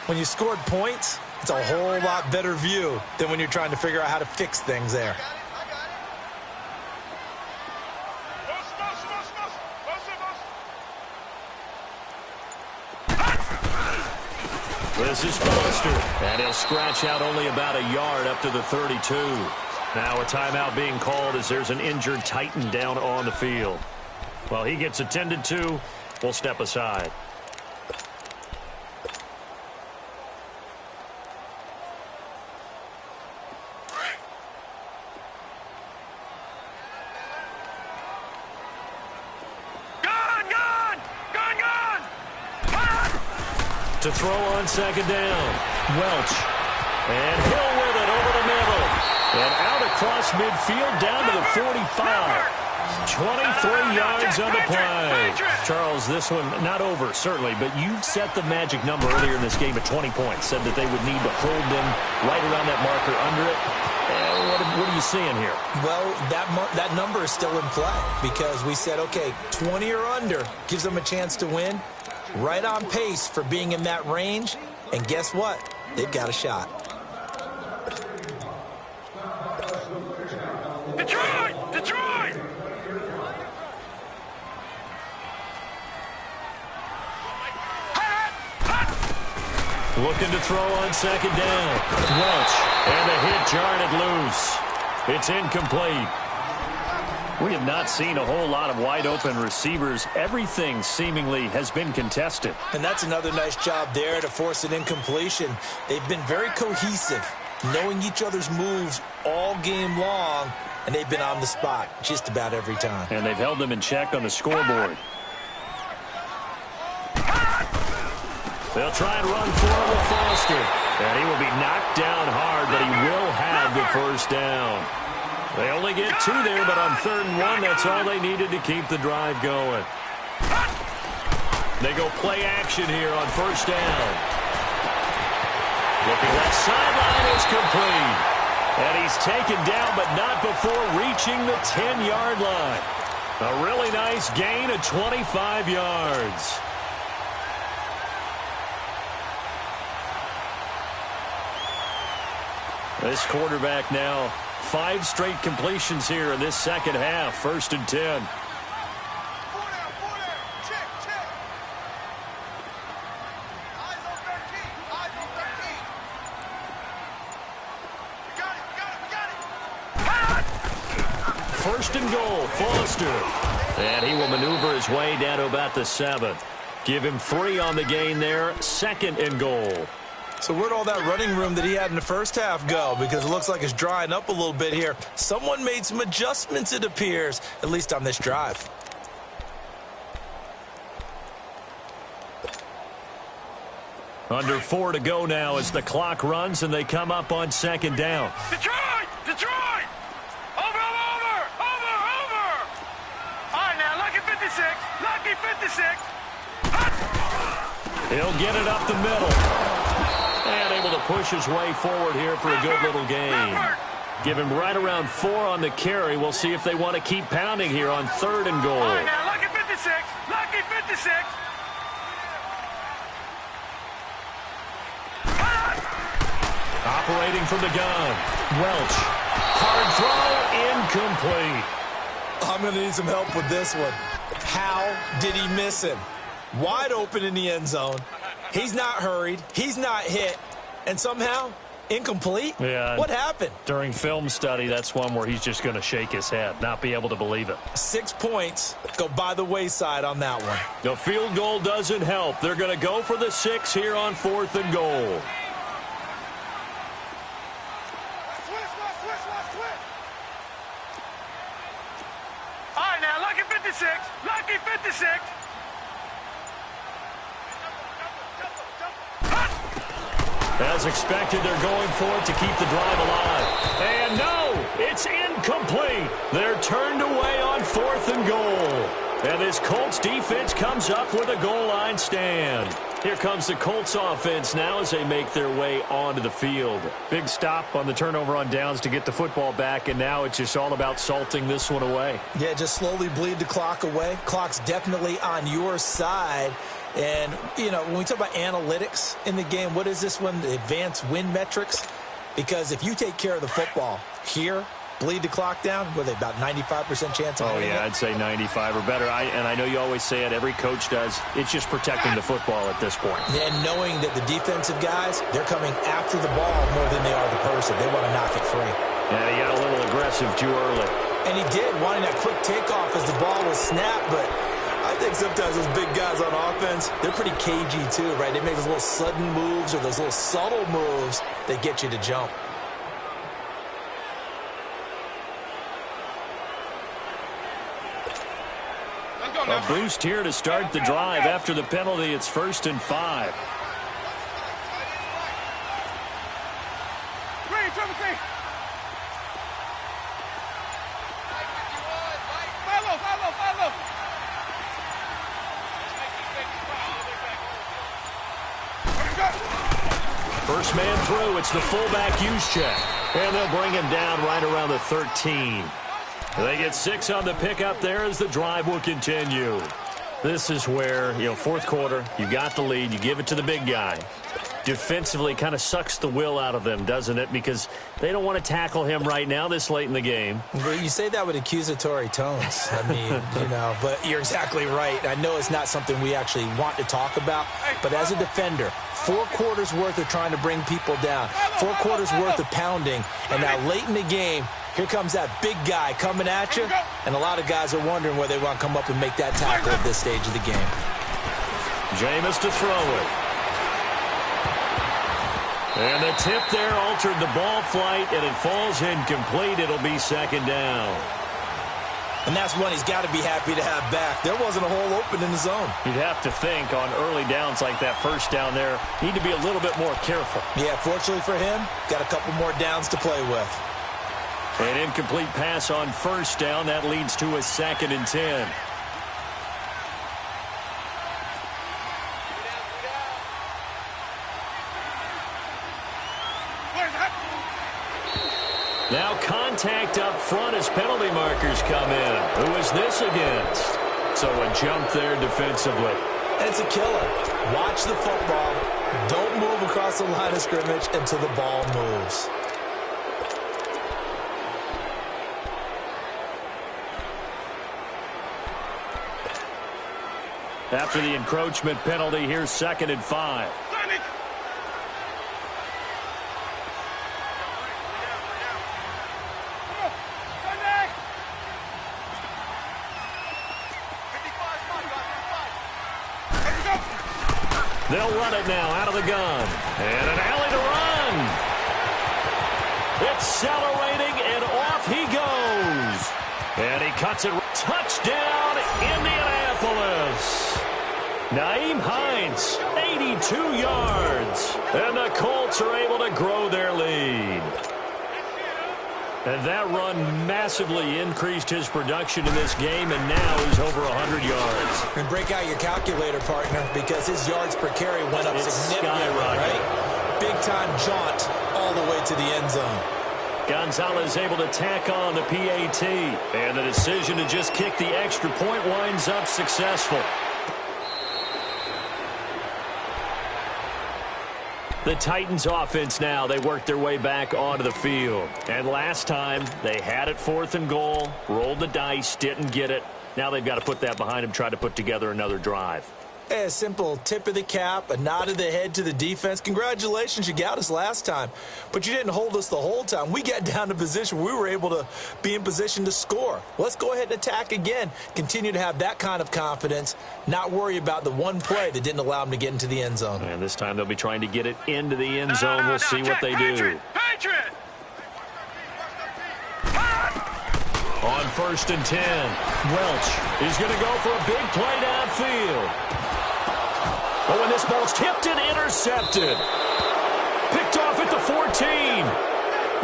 When you scored points, it's a whole lot better view than when you're trying to figure out how to fix things there. This is Foster, and he'll scratch out only about a yard up to the 32. Now a timeout being called as there's an injured Titan down on the field. While he gets attended to, we'll step aside. To throw on second down. Welch. And Hill with it over the middle. And out across midfield down to the 45. 23 yards on the play. Charles, this one not over, certainly, but you set the magic number earlier in this game at 20 points. Said that they would need to hold them right around that marker under it. What are you seeing here? Well, that number is still in play because we said, okay, 20 or under gives them a chance to win. Right on pace for being in that range. And guess what? They've got a shot. Detroit! Detroit! Looking to throw on second down. Welch. And the hit jarred it loose. It's incomplete. We have not seen a whole lot of wide-open receivers. Everything seemingly has been contested. And that's another nice job there to force an incompletion. They've been very cohesive, knowing each other's moves all game long, and they've been on the spot just about every time. And they've held them in check on the scoreboard. They'll try and run for it with Foster. And he will be knocked down hard, but he will have the first down. They only get 2 there, but on 3rd and 1, that's all they needed to keep the drive going. They go play action here on first down. Looking left sideline is complete. And he's taken down, but not before reaching the 10-yard line. A really nice gain of 25 yards. This quarterback now 5 straight completions here in this second half. 1st and 10. First and goal, Foster. And he will maneuver his way down to about the 7. Give him 3 on the gain there. 2nd and goal. So where'd all that running room that he had in the first half go? Because it looks like it's drying up a little bit here. Someone made some adjustments, it appears, at least on this drive. Under 4 to go now as the clock runs and they come up on 2nd down. Detroit! Detroit! Over! All right, now, lucky 56. Lucky 56. He'll get it up the middle. And able to push his way forward here for a good little gain. Give him right around 4 on the carry. We'll see if they want to keep pounding here on 3rd and goal. All right, now, lucky 56. Lucky 56. Operating from the gun. Welch. Hard throw, incomplete. I'm going to need some help with this one. How did he miss him? Wide open in the end zone. He's not hurried. He's not hit. And somehow, incomplete? Yeah. What happened? During film study, that's one where he's just going to shake his head, not be able to believe it. 6 points go by the wayside on that one. The field goal doesn't help. They're going to go for the 6 here on 4th and goal. All right, now, lucky 56. Lucky 56. As expected, they're going for it to keep the drive alive. And no, it's incomplete. They're turned away on 4th and goal. And this Colts defense comes up with a goal line stand. Here comes the Colts offense now as they make their way onto the field. Big stop on the turnover on downs to get the football back, and now it's just all about salting this one away. Yeah, just slowly bleed the clock away. Clock's definitely on your side. And, you know, when we talk about analytics in the game, what is this one? The advanced win metrics? Because if you take care of the football here, bleed the clock down, what are they, about 95% chance of winning it? I'd say 95 or better. And I know you always say it, every coach does. It's just protecting the football at this point. And knowing that the defensive guys, they're coming after the ball more than they are the person. They want to knock it free. Yeah, he got a little aggressive too early. And he did, wanting that quick takeoff as the ball was snapped, but I think sometimes those big guys on offense, they're pretty cagey too, right? They make those little sudden moves or those little subtle moves that get you to jump. A boost here to start the drive after the penalty. It's 1st and 5. First man through. It's the fullback use check. And they'll bring him down right around the 13. They get 6 on the pickup there as the drive will continue. This is where, 4th quarter, you got the lead, you give it to the big guy. Defensively kind of sucks the will out of them, doesn't it? Because they don't want to tackle him right now this late in the game. Well, you say that with accusatory tones. I mean, but you're exactly right. I know it's not something we actually want to talk about, but as a defender, 4 quarters worth of trying to bring people down, 4 quarters worth of pounding, and now late in the game, here comes that big guy coming at you, and a lot of guys are wondering where they want to come up and make that tackle at this stage of the game. Jameis to throw it. And the tip there altered the ball flight, and it falls incomplete. It'll be 2nd down. And that's one he's got to be happy to have back. There wasn't a hole open in the zone. You'd have to think on early downs like that first down there, need to be a little bit more careful. Yeah, fortunately for him, got a couple more downs to play with. An incomplete pass on 1st down. That leads to a 2nd and 10. Now contact up front as penalty markers come in. Who is this against? So a jump there defensively. And it's a killer. Watch the football. Don't move across the line of scrimmage until the ball moves. After the encroachment penalty, here's 2nd and 5. They'll run it now out of the gun. And an alley to run. Accelerating, and off he goes. And he cuts it. Touchdown, Indianapolis. Nyheim Hines, 82 yards. And the Colts are able to grow their lead. And that run massively increased his production in this game, and now he's over 100 yards. And break out your calculator, partner, because his yards per carry went up significantly, right? Big-time jaunt all the way to the end zone. Gonzalez able to tack on the PAT, and the decision to just kick the extra point winds up successful. The Titans offense now, they worked their way back onto the field. And last time, they had it 4th and goal, rolled the dice, didn't get it. Now they've got to put that behind them, try to put together another drive. Hey, a simple tip of the cap, a nod of the head to the defense. Congratulations, you got us last time. But you didn't hold us the whole time. We got down to position. We were able to be in position to score. Let's go ahead and attack again. Continue to have that kind of confidence, not worry about the one play that didn't allow them to get into the end zone. And this time they'll be trying to get it into the end zone. We'll see what they do. Patriot! On 1st and 10, Welch is going to go for a big play downfield. Oh, and this ball's tipped and intercepted. Picked off at the 14.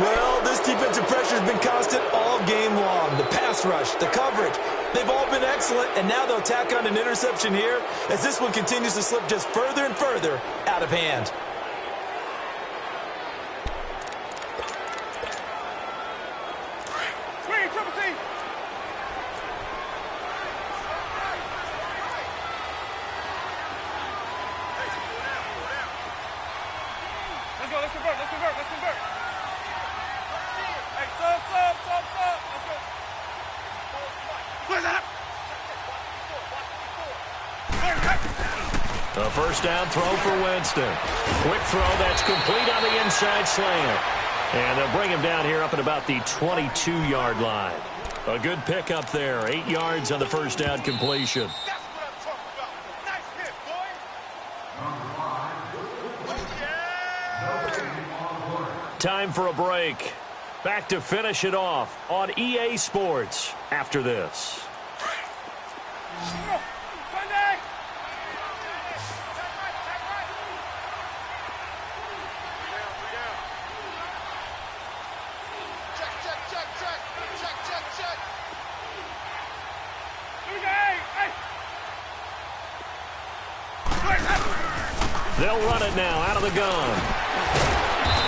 Well, this defensive pressure has been constant all game long. The pass rush, the coverage, they've all been excellent, and now they'll tack on an interception here as this one continues to slip just further and further out of hand. A first down throw for Winston. Quick throw that's complete on the inside slant. And they'll bring him down here up at about the 22-yard line. A good pickup there. 8 yards on the first down completion. Time for a break. Back to finish it off on EA Sports after this. They'll run it now out of the gun.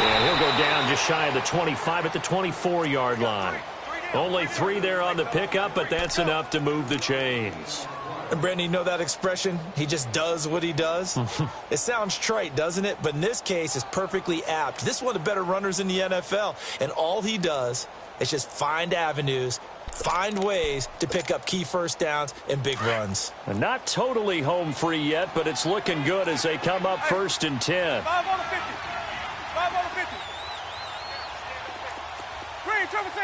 And he'll go down just shy of the 25 at the 24-yard line. Only 3 there on the pickup, but that's enough to move the chains. And Brandon, you know that expression? He just does what he does? It sounds trite, doesn't it? But in this case, it's perfectly apt. This is one of the better runners in the NFL. And all he does is just find avenues, find ways to pick up key first downs and big runs. And not totally home free yet, but it's looking good as they come up 1st and 10. 5 on the 50. 5 on the 50. Green, Trevor C.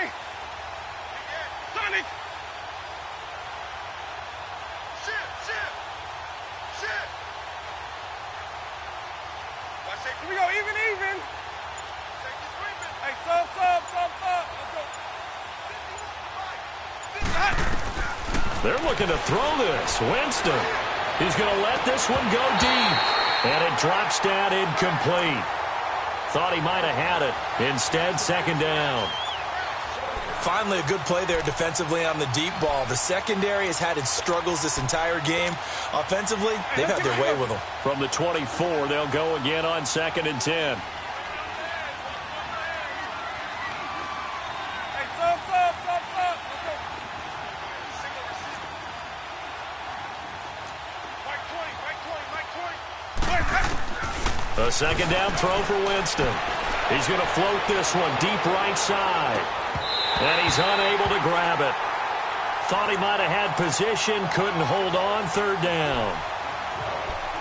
Sonic. Shit. Here we go, even. Hey, sub. Let's go. They're looking to throw this. Winston. He's going to let this one go deep. And it drops down incomplete. Thought he might have had it. Instead, 2nd down. Finally, a good play there defensively on the deep ball. The secondary has had its struggles this entire game. Offensively, they've had their way with them. From the 24, they'll go again on 2nd and 10. Hey, sub. Let's go. Mike 20. A 2nd down throw for Winston. He's going to float this one deep right side. And he's unable to grab it. Thought he might have had position, couldn't hold on. 3rd down.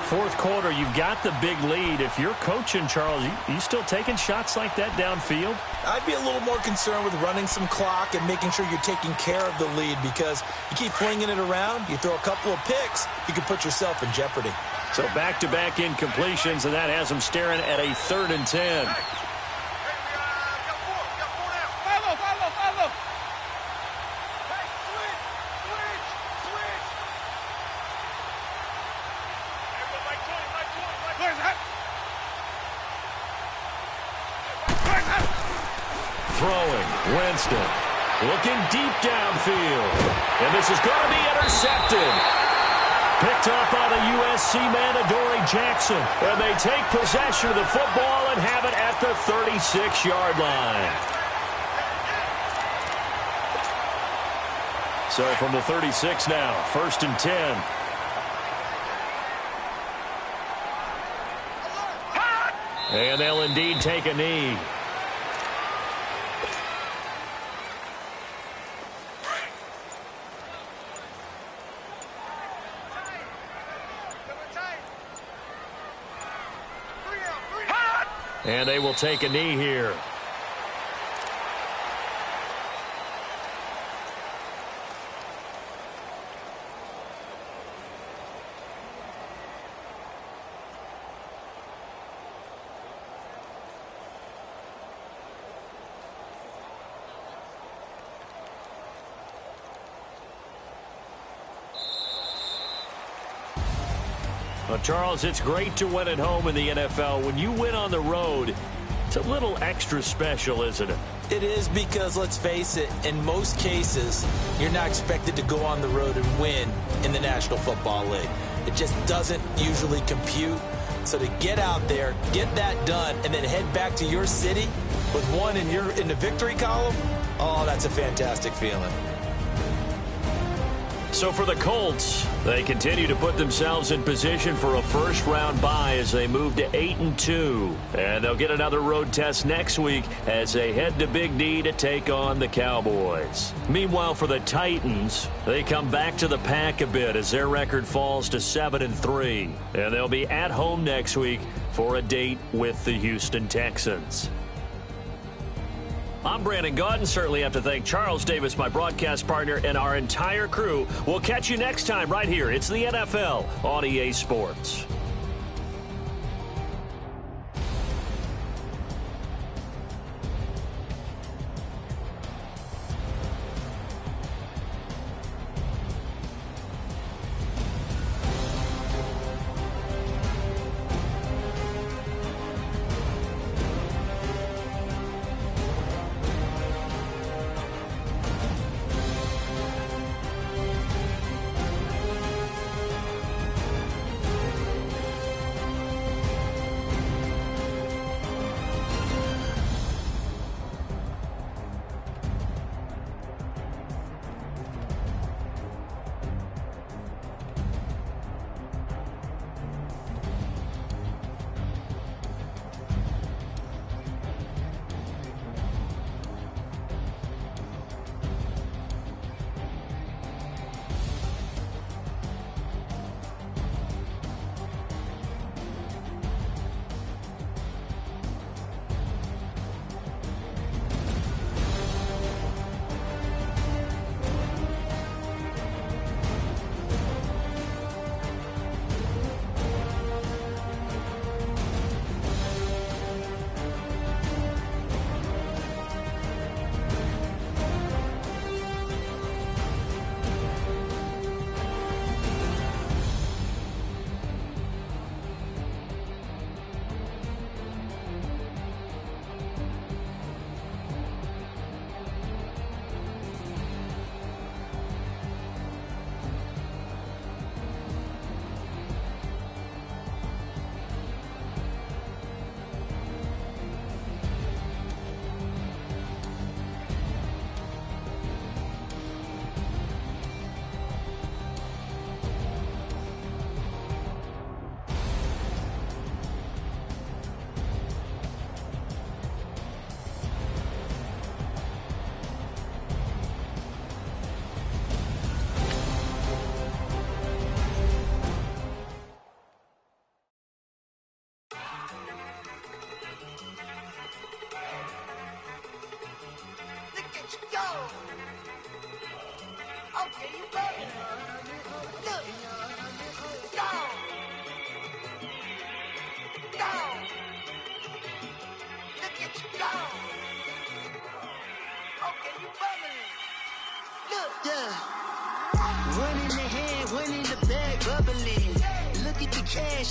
4th quarter, you've got the big lead. If you're coaching, Charles, you still taking shots like that downfield? I'd be a little more concerned with running some clock and making sure you're taking care of the lead, because you keep flinging it around, you throw a couple of picks, you can put yourself in jeopardy. So back-to-back incompletions, and that has them staring at a 3rd and 10. Throwing, Winston, looking deep downfield. And this is going to be intercepted. Picked up by the USC man, Adoree Jackson. And they take possession of the football and have it at the 36-yard line. So from the 36 now, 1st and 10. And they'll indeed take a knee. And they will take a knee here. Well, Charles, it's great to win at home in the NFL. When you win on the road, it's a little extra special, isn't it? It is, because, let's face it, in most cases, you're not expected to go on the road and win in the National Football League. It just doesn't usually compute. So to get out there, get that done, and then head back to your city with one in the victory column, oh, that's a fantastic feeling. So for the Colts, they continue to put themselves in position for a first-round bye as they move to 8-2. And they'll get another road test next week as they head to Big D to take on the Cowboys. Meanwhile, for the Titans, they come back to the pack a bit as their record falls to 7-3. And they'll be at home next week for a date with the Houston Texans. I'm Brandon Gaudin. Certainly have to thank Charles Davis, my broadcast partner, and our entire crew. We'll catch you next time right here. It's the NFL on EA Sports.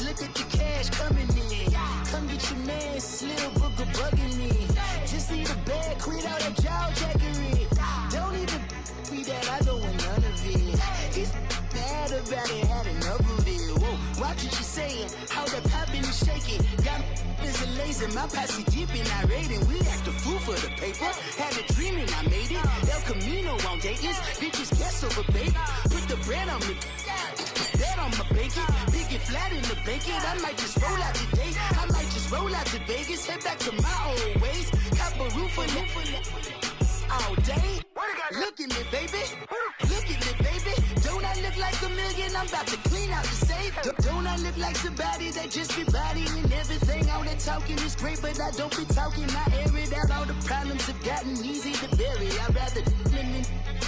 Look at the cash coming in. Come get your man, Slim Booker bugging me. Just need a bag, quit out that jaw jackery. Don't even be that, I don't want none of it. He's mad about it, had enough of it. Whoa, watch what you saying, how that poppin' and shaking. Got is a laser, my posse deep and I raiding. We act a fool for the paper. Had a dream and I made it. El Camino on Dayton's, bitches guess over baby. Put the bread on me. Bet on my bacon, big and flat in the bacon. I might just roll out today. I might just roll out today. Head back to my old ways. Cop a roof for all day. Look at me, baby. Look at me, baby. Don't I look like a million? I'm about to clean out the safe. Don't I look like somebody that just be bodying everything? All that talking is great, but I don't be talking. I air it out. All the problems have gotten easy to bury.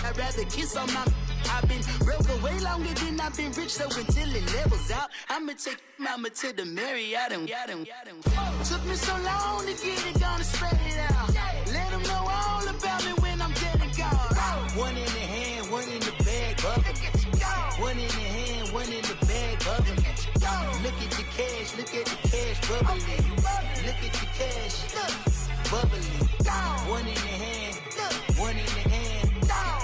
I'd rather kiss on my. I've been broke for way longer than I've been rich, so until it levels out, I'ma take mama to the Marriott and took me so long to get it, gonna spread it out. Let them know all about me when I'm dead and gone. One in the hand, one in the bag, bubbling. One in the hand, one in the bag, bubbling. Look at the cash, look at the cash, bubbling. Look at the cash, bubbling. One in the hand, one in the hand,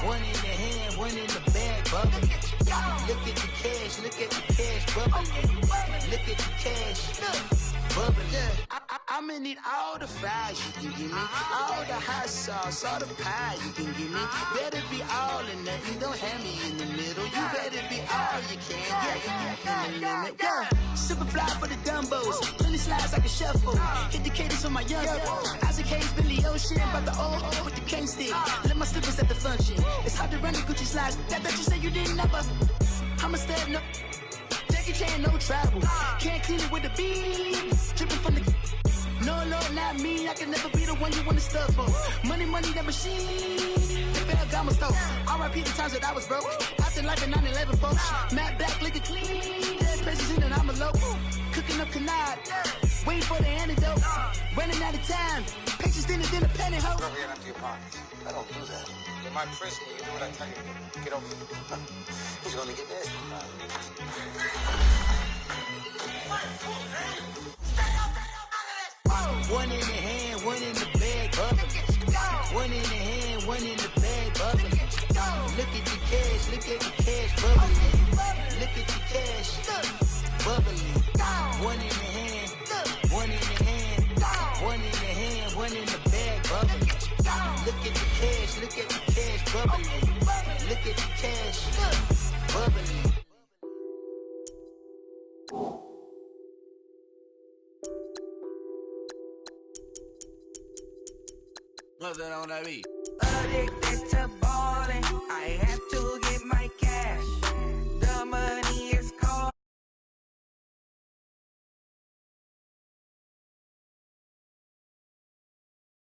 one in the hand, one in the bag, bubbling. Look at the cash, look at the cash, bubbling. Look at the cash, bubbling. I'ma need all the fries you can give me, all the hot sauce, all the pie you can give me. Better be all or nothing, don't have me in the middle. You better be all you can, yeah. Super fly for the Dumbos, plenty slides like a shuffle. Hit the cadence on my young Isaac Hayes, Billy Ocean, but the old with the cane stick. Let my slippers at the function. It's hard to run the Gucci slides. That you say you didn't never. I'm a stab, no. Jackie Chan, no travel. Can't clean it with the beam. Dripping from the. No, Lord, not me. I can never be the one you wanna stuff for. Money, that machine. The bell got my stove. R.I.P. the times that I was broke. After life in 9/11, folks. Matte black, liquor clean. Dead president and I'm a local. Cooking up canard. Waiting for the antidote. Running out of time. Patience than a penny hoe. Don't get empty your pockets. I don't do that. In my prison, you do what I tell you. Get over here. He's gonna get nasty. One in the hand, one in the bag, bubbling. One in the hand, one in the bag, bubbling. Look at the cash, look at the cash, bubbling. Look at the cash, bubbling. One in the hand, one in the hand, one in the hand, one in the bag, bubbling. Look at the cash, look at the cash, bubbling. Look at the cash, bubbling. Nothing on that beat. Addicted to ballin', I have to get